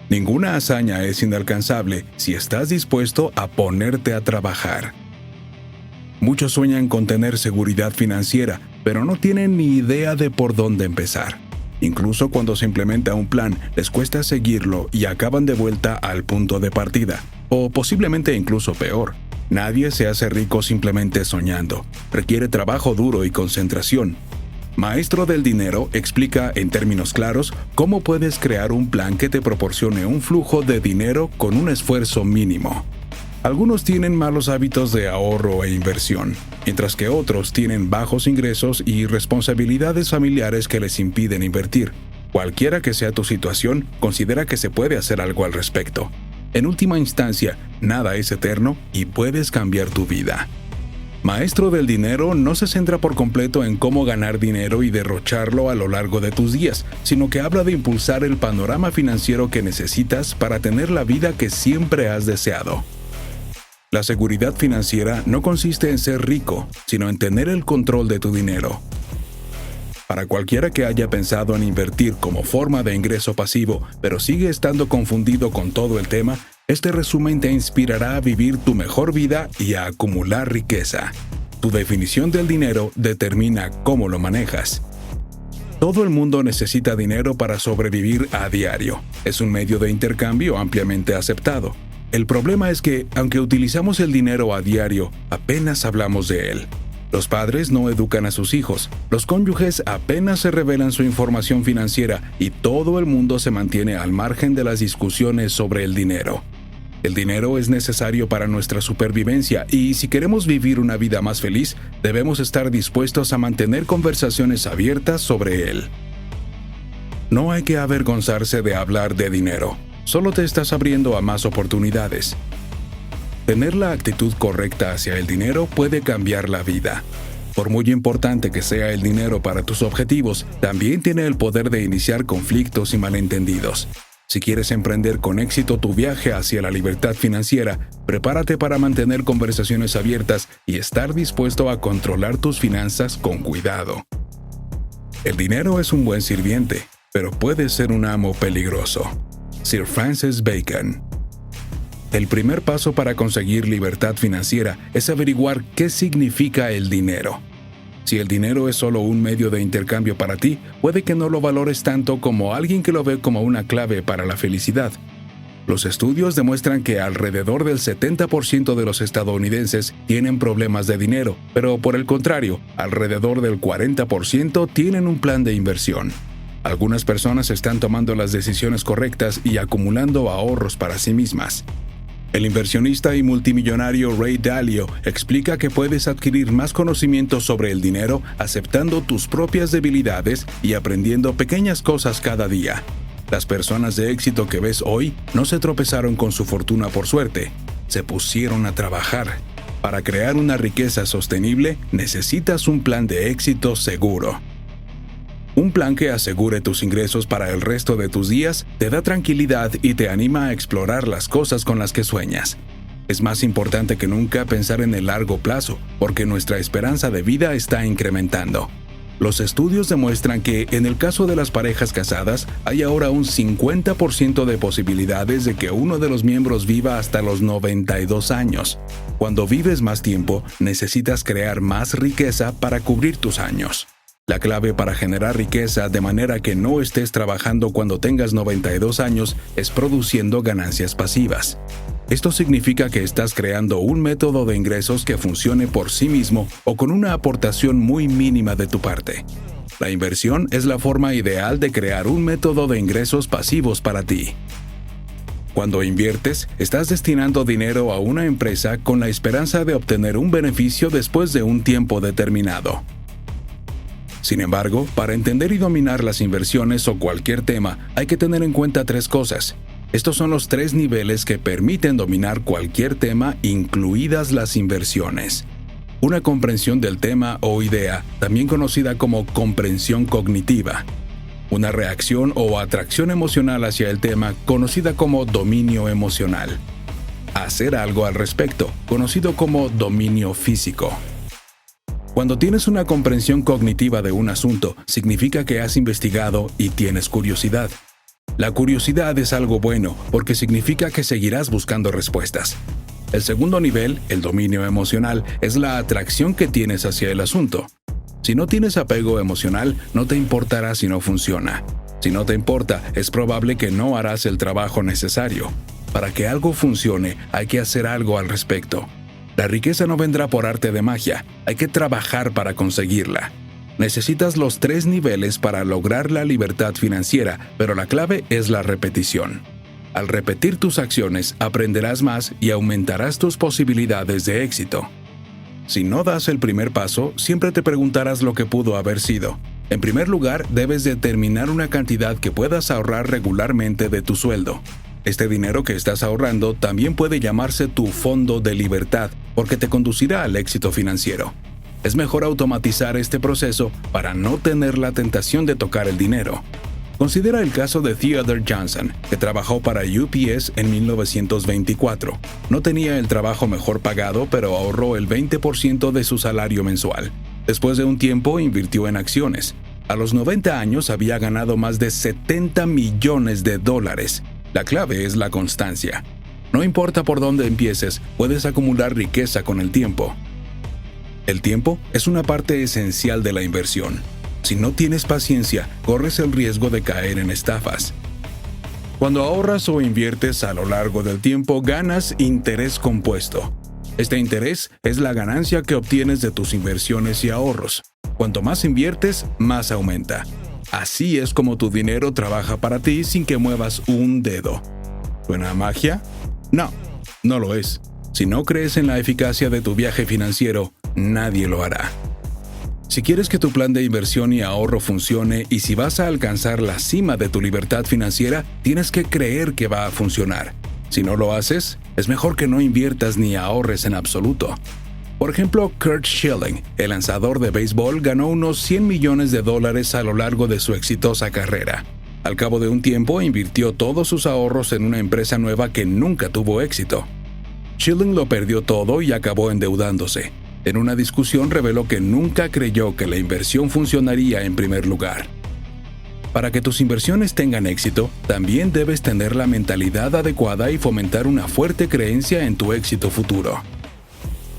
Ninguna hazaña es inalcanzable si estás dispuesto a ponerte a trabajar. Muchos sueñan con tener seguridad financiera, pero no tienen ni idea de por dónde empezar. Incluso cuando se implementa un plan, les cuesta seguirlo y acaban de vuelta al punto de partida, o posiblemente incluso peor. Nadie se hace rico simplemente soñando. Requiere trabajo duro y concentración. Maestro del Dinero explica en términos claros cómo puedes crear un plan que te proporcione un flujo de dinero con un esfuerzo mínimo. Algunos tienen malos hábitos de ahorro e inversión, mientras que otros tienen bajos ingresos y responsabilidades familiares que les impiden invertir. Cualquiera que sea tu situación, considera que se puede hacer algo al respecto. En última instancia, nada es eterno y puedes cambiar tu vida. Maestro del Dinero no se centra por completo en cómo ganar dinero y derrocharlo a lo largo de tus días, sino que habla de impulsar el panorama financiero que necesitas para tener la vida que siempre has deseado. La seguridad financiera no consiste en ser rico, sino en tener el control de tu dinero. Para cualquiera que haya pensado en invertir como forma de ingreso pasivo, pero sigue estando confundido con todo el tema, este resumen te inspirará a vivir tu mejor vida y a acumular riqueza. Tu definición del dinero determina cómo lo manejas. Todo el mundo necesita dinero para sobrevivir a diario. Es un medio de intercambio ampliamente aceptado. El problema es que, aunque utilizamos el dinero a diario, apenas hablamos de él. Los padres no educan a sus hijos, los cónyuges apenas se revelan su información financiera y todo el mundo se mantiene al margen de las discusiones sobre el dinero. El dinero es necesario para nuestra supervivencia y si queremos vivir una vida más feliz, debemos estar dispuestos a mantener conversaciones abiertas sobre él. No hay que avergonzarse de hablar de dinero. Solo te estás abriendo a más oportunidades. Tener la actitud correcta hacia el dinero puede cambiar la vida. Por muy importante que sea el dinero para tus objetivos, también tiene el poder de iniciar conflictos y malentendidos. Si quieres emprender con éxito tu viaje hacia la libertad financiera, prepárate para mantener conversaciones abiertas y estar dispuesto a controlar tus finanzas con cuidado. El dinero es un buen sirviente, pero puede ser un amo peligroso. Sir Francis Bacon. El primer paso para conseguir libertad financiera es averiguar qué significa el dinero. Si el dinero es solo un medio de intercambio para ti, puede que no lo valores tanto como alguien que lo ve como una clave para la felicidad. Los estudios demuestran que alrededor del 70% de los estadounidenses tienen problemas de dinero, pero por el contrario, alrededor del 40% tienen un plan de inversión. Algunas personas están tomando las decisiones correctas y acumulando ahorros para sí mismas. El inversionista y multimillonario Ray Dalio explica que puedes adquirir más conocimiento sobre el dinero aceptando tus propias debilidades y aprendiendo pequeñas cosas cada día. Las personas de éxito que ves hoy no se tropezaron con su fortuna por suerte, se pusieron a trabajar. Para crear una riqueza sostenible, necesitas un plan de éxito seguro. Un plan que asegure tus ingresos para el resto de tus días te da tranquilidad y te anima a explorar las cosas con las que sueñas. Es más importante que nunca pensar en el largo plazo, porque nuestra esperanza de vida está incrementando. Los estudios demuestran que, en el caso de las parejas casadas, hay ahora un 50% de posibilidades de que uno de los miembros viva hasta los 92 años. Cuando vives más tiempo, necesitas crear más riqueza para cubrir tus años. La clave para generar riqueza de manera que no estés trabajando cuando tengas 92 años es produciendo ganancias pasivas. Esto significa que estás creando un método de ingresos que funcione por sí mismo o con una aportación muy mínima de tu parte. La inversión es la forma ideal de crear un método de ingresos pasivos para ti. Cuando inviertes, estás destinando dinero a una empresa con la esperanza de obtener un beneficio después de un tiempo determinado. Sin embargo, para entender y dominar las inversiones o cualquier tema, hay que tener en cuenta 3 cosas. Estos son los 3 niveles que permiten dominar cualquier tema, incluidas las inversiones. Una comprensión del tema o idea, también conocida como comprensión cognitiva. Una reacción o atracción emocional hacia el tema, conocida como dominio emocional. Hacer algo al respecto, conocido como dominio físico. Cuando tienes una comprensión cognitiva de un asunto, significa que has investigado y tienes curiosidad. La curiosidad es algo bueno porque significa que seguirás buscando respuestas. El segundo nivel, el dominio emocional, es la atracción que tienes hacia el asunto. Si no tienes apego emocional, no te importará si no funciona. Si no te importa, es probable que no harás el trabajo necesario. Para que algo funcione, hay que hacer algo al respecto. La riqueza no vendrá por arte de magia, hay que trabajar para conseguirla. Necesitas los 3 niveles para lograr la libertad financiera, pero la clave es la repetición. Al repetir tus acciones, aprenderás más y aumentarás tus posibilidades de éxito. Si no das el primer paso, siempre te preguntarás lo que pudo haber sido. En primer lugar, debes determinar una cantidad que puedas ahorrar regularmente de tu sueldo. Este dinero que estás ahorrando también puede llamarse tu fondo de libertad, porque te conducirá al éxito financiero. Es mejor automatizar este proceso para no tener la tentación de tocar el dinero. Considera el caso de Theodore Johnson, que trabajó para UPS en 1924. No tenía el trabajo mejor pagado, pero ahorró el 20% de su salario mensual. Después de un tiempo, invirtió en acciones. A los 90 años había ganado más de $70 millones. La clave es la constancia. No importa por dónde empieces, puedes acumular riqueza con el tiempo. El tiempo es una parte esencial de la inversión. Si no tienes paciencia, corres el riesgo de caer en estafas. Cuando ahorras o inviertes a lo largo del tiempo, ganas interés compuesto. Este interés es la ganancia que obtienes de tus inversiones y ahorros. Cuanto más inviertes, más aumenta. Así es como tu dinero trabaja para ti sin que muevas un dedo. ¿Suena a magia? No, no lo es. Si no crees en la eficacia de tu viaje financiero, nadie lo hará. Si quieres que tu plan de inversión y ahorro funcione y si vas a alcanzar la cima de tu libertad financiera, tienes que creer que va a funcionar. Si no lo haces, es mejor que no inviertas ni ahorres en absoluto. Por ejemplo, Curt Schilling, el lanzador de béisbol, ganó unos $100 millones a lo largo de su exitosa carrera. Al cabo de un tiempo, invirtió todos sus ahorros en una empresa nueva que nunca tuvo éxito. Schilling lo perdió todo y acabó endeudándose. En una discusión reveló que nunca creyó que la inversión funcionaría en primer lugar. Para que tus inversiones tengan éxito, también debes tener la mentalidad adecuada y fomentar una fuerte creencia en tu éxito futuro.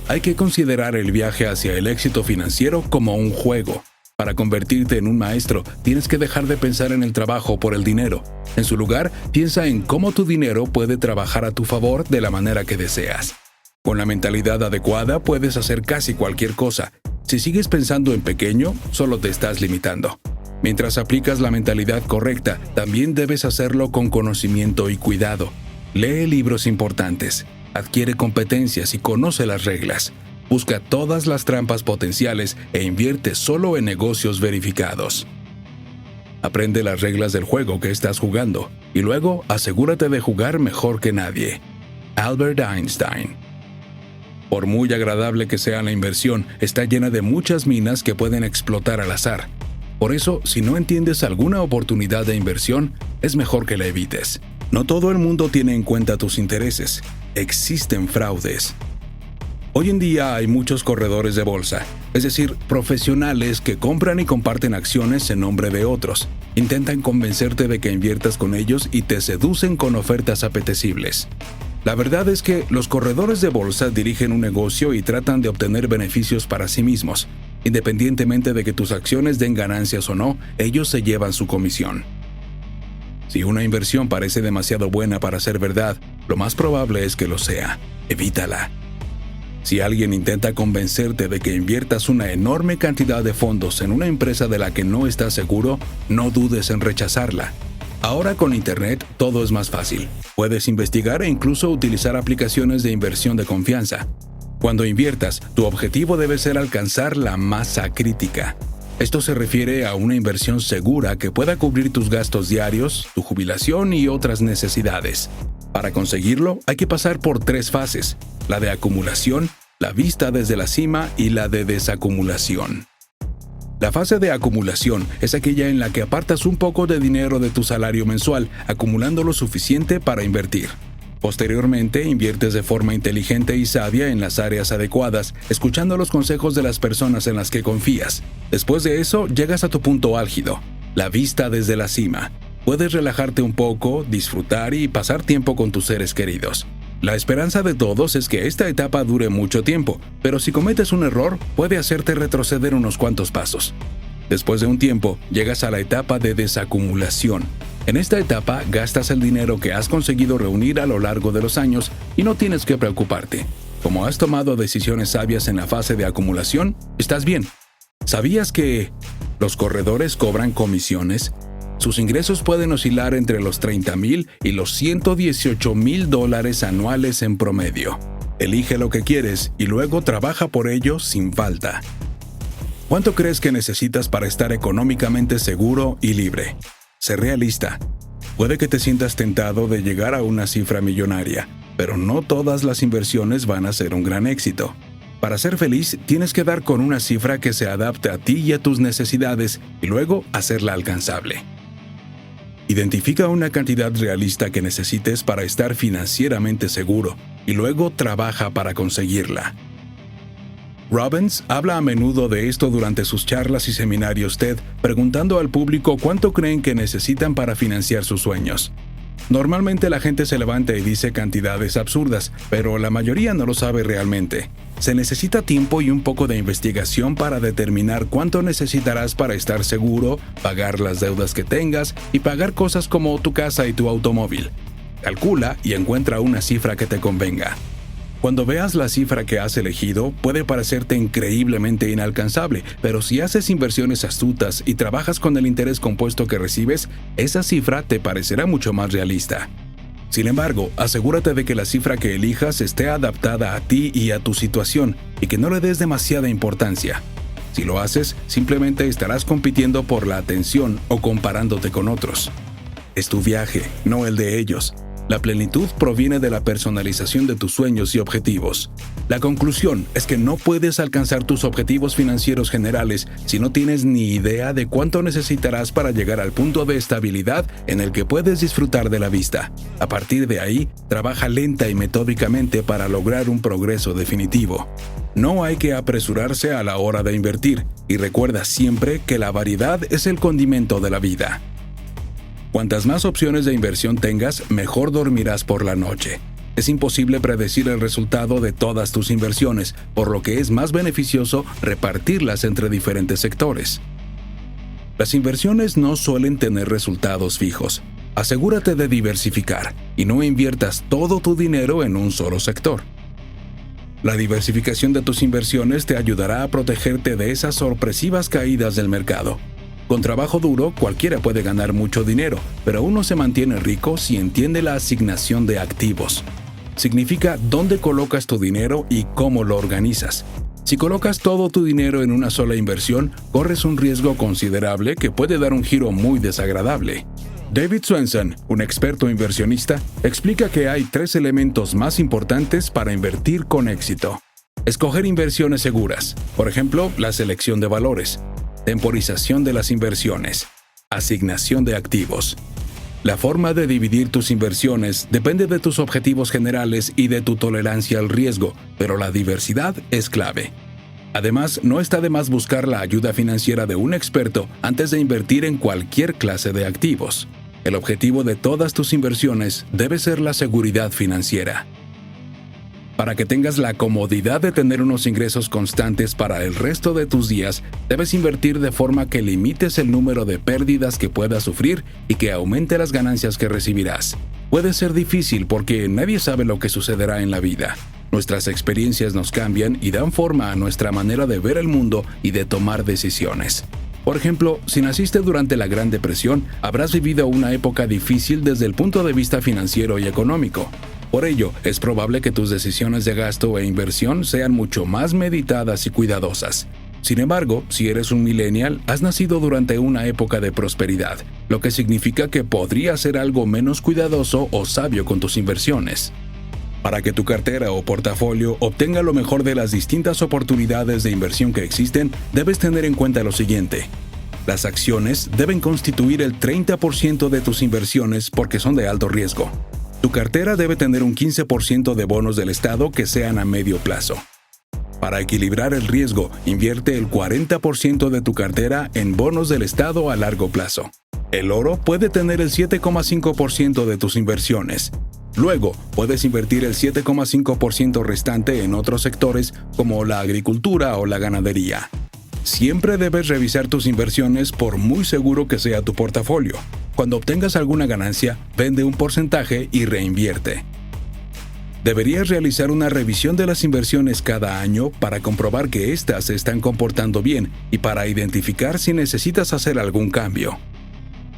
Hay que considerar el viaje hacia el éxito financiero como un juego. Para convertirte en un maestro, tienes que dejar de pensar en el trabajo por el dinero. En su lugar, piensa en cómo tu dinero puede trabajar a tu favor de la manera que deseas. Con la mentalidad adecuada puedes hacer casi cualquier cosa. Si sigues pensando en pequeño, solo te estás limitando. Mientras aplicas la mentalidad correcta, también debes hacerlo con conocimiento y cuidado. Lee libros importantes, adquiere competencias y conoce las reglas. Busca todas las trampas potenciales e invierte solo en negocios verificados. Aprende las reglas del juego que estás jugando y luego asegúrate de jugar mejor que nadie. Albert Einstein. Por muy agradable que sea la inversión, está llena de muchas minas que pueden explotar al azar. Por eso, si no entiendes alguna oportunidad de inversión, es mejor que la evites. No todo el mundo tiene en cuenta tus intereses. Existen fraudes. Hoy en día hay muchos corredores de bolsa, es decir, profesionales que compran y comparten acciones en nombre de otros. Intentan convencerte de que inviertas con ellos y te seducen con ofertas apetecibles. La verdad es que los corredores de bolsa dirigen un negocio y tratan de obtener beneficios para sí mismos. Independientemente de que tus acciones den ganancias o no, ellos se llevan su comisión. Si una inversión parece demasiado buena para ser verdad, lo más probable es que lo sea. Evítala. Si alguien intenta convencerte de que inviertas una enorme cantidad de fondos en una empresa de la que no estás seguro, no dudes en rechazarla. Ahora con Internet todo es más fácil. Puedes investigar e incluso utilizar aplicaciones de inversión de confianza. Cuando inviertas, tu objetivo debe ser alcanzar la masa crítica. Esto se refiere a una inversión segura que pueda cubrir tus gastos diarios, tu jubilación y otras necesidades. Para conseguirlo, hay que pasar por 3 fases: la de acumulación, la vista desde la cima y la de desacumulación. La fase de acumulación es aquella en la que apartas un poco de dinero de tu salario mensual, acumulando lo suficiente para invertir. Posteriormente, inviertes de forma inteligente y sabia en las áreas adecuadas, escuchando los consejos de las personas en las que confías. Después de eso, llegas a tu punto álgido, la vista desde la cima. Puedes relajarte un poco, disfrutar y pasar tiempo con tus seres queridos. La esperanza de todos es que esta etapa dure mucho tiempo, pero si cometes un error, puede hacerte retroceder unos cuantos pasos. Después de un tiempo, llegas a la etapa de desacumulación. En esta etapa, gastas el dinero que has conseguido reunir a lo largo de los años y no tienes que preocuparte. Como has tomado decisiones sabias en la fase de acumulación, estás bien. ¿Sabías que los corredores cobran comisiones? Sus ingresos pueden oscilar entre los $30,000 y los $118,000 anuales en promedio. Elige lo que quieres y luego trabaja por ello sin falta. ¿Cuánto crees que necesitas para estar económicamente seguro y libre? Sé realista. Puede que te sientas tentado de llegar a una cifra millonaria, pero no todas las inversiones van a ser un gran éxito. Para ser feliz, tienes que dar con una cifra que se adapte a ti y a tus necesidades y luego hacerla alcanzable. Identifica una cantidad realista que necesites para estar financieramente seguro y luego trabaja para conseguirla. Robbins habla a menudo de esto durante sus charlas y seminarios TED, preguntando al público cuánto creen que necesitan para financiar sus sueños. Normalmente la gente se levanta y dice cantidades absurdas, pero la mayoría no lo sabe realmente. Se necesita tiempo y un poco de investigación para determinar cuánto necesitarás para estar seguro, pagar las deudas que tengas y pagar cosas como tu casa y tu automóvil. Calcula y encuentra una cifra que te convenga. Cuando veas la cifra que has elegido, puede parecerte increíblemente inalcanzable, pero si haces inversiones astutas y trabajas con el interés compuesto que recibes, esa cifra te parecerá mucho más realista. Sin embargo, asegúrate de que la cifra que elijas esté adaptada a ti y a tu situación y que no le des demasiada importancia. Si lo haces, simplemente estarás compitiendo por la atención o comparándote con otros. Es tu viaje, no el de ellos. La plenitud proviene de la personalización de tus sueños y objetivos. La conclusión es que no puedes alcanzar tus objetivos financieros generales si no tienes ni idea de cuánto necesitarás para llegar al punto de estabilidad en el que puedes disfrutar de la vista. A partir de ahí, trabaja lenta y metódicamente para lograr un progreso definitivo. No hay que apresurarse a la hora de invertir, y recuerda siempre que la variedad es el condimento de la vida. Cuantas más opciones de inversión tengas, mejor dormirás por la noche. Es imposible predecir el resultado de todas tus inversiones, por lo que es más beneficioso repartirlas entre diferentes sectores. Las inversiones no suelen tener resultados fijos. Asegúrate de diversificar y no inviertas todo tu dinero en un solo sector. La diversificación de tus inversiones te ayudará a protegerte de esas sorpresivas caídas del mercado. Con trabajo duro, cualquiera puede ganar mucho dinero, pero uno se mantiene rico si entiende la asignación de activos. Significa dónde colocas tu dinero y cómo lo organizas. Si colocas todo tu dinero en una sola inversión, corres un riesgo considerable que puede dar un giro muy desagradable. David Swensen, un experto inversionista, explica que hay 3 elementos más importantes para invertir con éxito. Escoger inversiones seguras, por ejemplo, la selección de valores. Temporización de las inversiones. Asignación de activos. La forma de dividir tus inversiones depende de tus objetivos generales y de tu tolerancia al riesgo, pero la diversidad es clave. Además, no está de más buscar la ayuda financiera de un experto antes de invertir en cualquier clase de activos. El objetivo de todas tus inversiones debe ser la seguridad financiera. Para que tengas la comodidad de tener unos ingresos constantes para el resto de tus días, debes invertir de forma que limites el número de pérdidas que puedas sufrir y que aumente las ganancias que recibirás. Puede ser difícil porque nadie sabe lo que sucederá en la vida. Nuestras experiencias nos cambian y dan forma a nuestra manera de ver el mundo y de tomar decisiones. Por ejemplo, si naciste durante la Gran Depresión, habrás vivido una época difícil desde el punto de vista financiero y económico. Por ello, es probable que tus decisiones de gasto e inversión sean mucho más meditadas y cuidadosas. Sin embargo, si eres un millennial, has nacido durante una época de prosperidad, lo que significa que podrías ser algo menos cuidadoso o sabio con tus inversiones. Para que tu cartera o portafolio obtenga lo mejor de las distintas oportunidades de inversión que existen, debes tener en cuenta lo siguiente. Las acciones deben constituir el 30% de tus inversiones porque son de alto riesgo. Tu cartera debe tener un 15% de bonos del Estado que sean a medio plazo. Para equilibrar el riesgo, invierte el 40% de tu cartera en bonos del Estado a largo plazo. El oro puede tener el 7,5% de tus inversiones. Luego, puedes invertir el 7,5% restante en otros sectores como la agricultura o la ganadería. Siempre debes revisar tus inversiones por muy seguro que sea tu portafolio. Cuando obtengas alguna ganancia, vende un porcentaje y reinvierte. Deberías realizar una revisión de las inversiones cada año para comprobar que éstas se están comportando bien y para identificar si necesitas hacer algún cambio.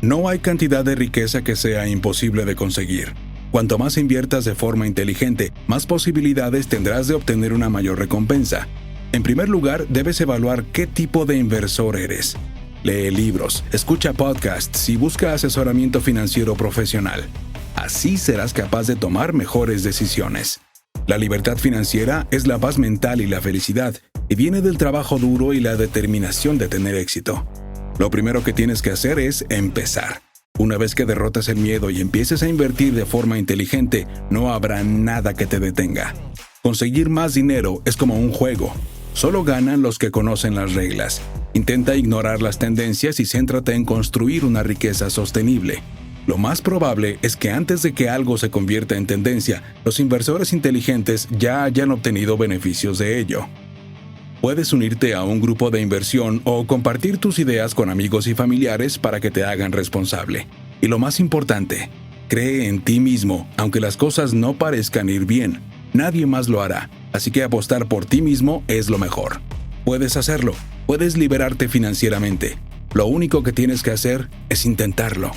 No hay cantidad de riqueza que sea imposible de conseguir. Cuanto más inviertas de forma inteligente, más posibilidades tendrás de obtener una mayor recompensa. En primer lugar, debes evaluar qué tipo de inversor eres. Lee libros, escucha podcasts y busca asesoramiento financiero profesional. Así serás capaz de tomar mejores decisiones. La libertad financiera es la paz mental y la felicidad, y viene del trabajo duro y la determinación de tener éxito. Lo primero que tienes que hacer es empezar. Una vez que derrotes el miedo y empieces a invertir de forma inteligente, no habrá nada que te detenga. Conseguir más dinero es como un juego. Solo ganan los que conocen las reglas. Intenta ignorar las tendencias y céntrate en construir una riqueza sostenible. Lo más probable es que antes de que algo se convierta en tendencia, los inversores inteligentes ya hayan obtenido beneficios de ello. Puedes unirte a un grupo de inversión o compartir tus ideas con amigos y familiares para que te hagan responsable. Y lo más importante, cree en ti mismo, aunque las cosas no parezcan ir bien. Nadie más lo hará, así que apostar por ti mismo es lo mejor. Puedes hacerlo, puedes liberarte financieramente. Lo único que tienes que hacer es intentarlo.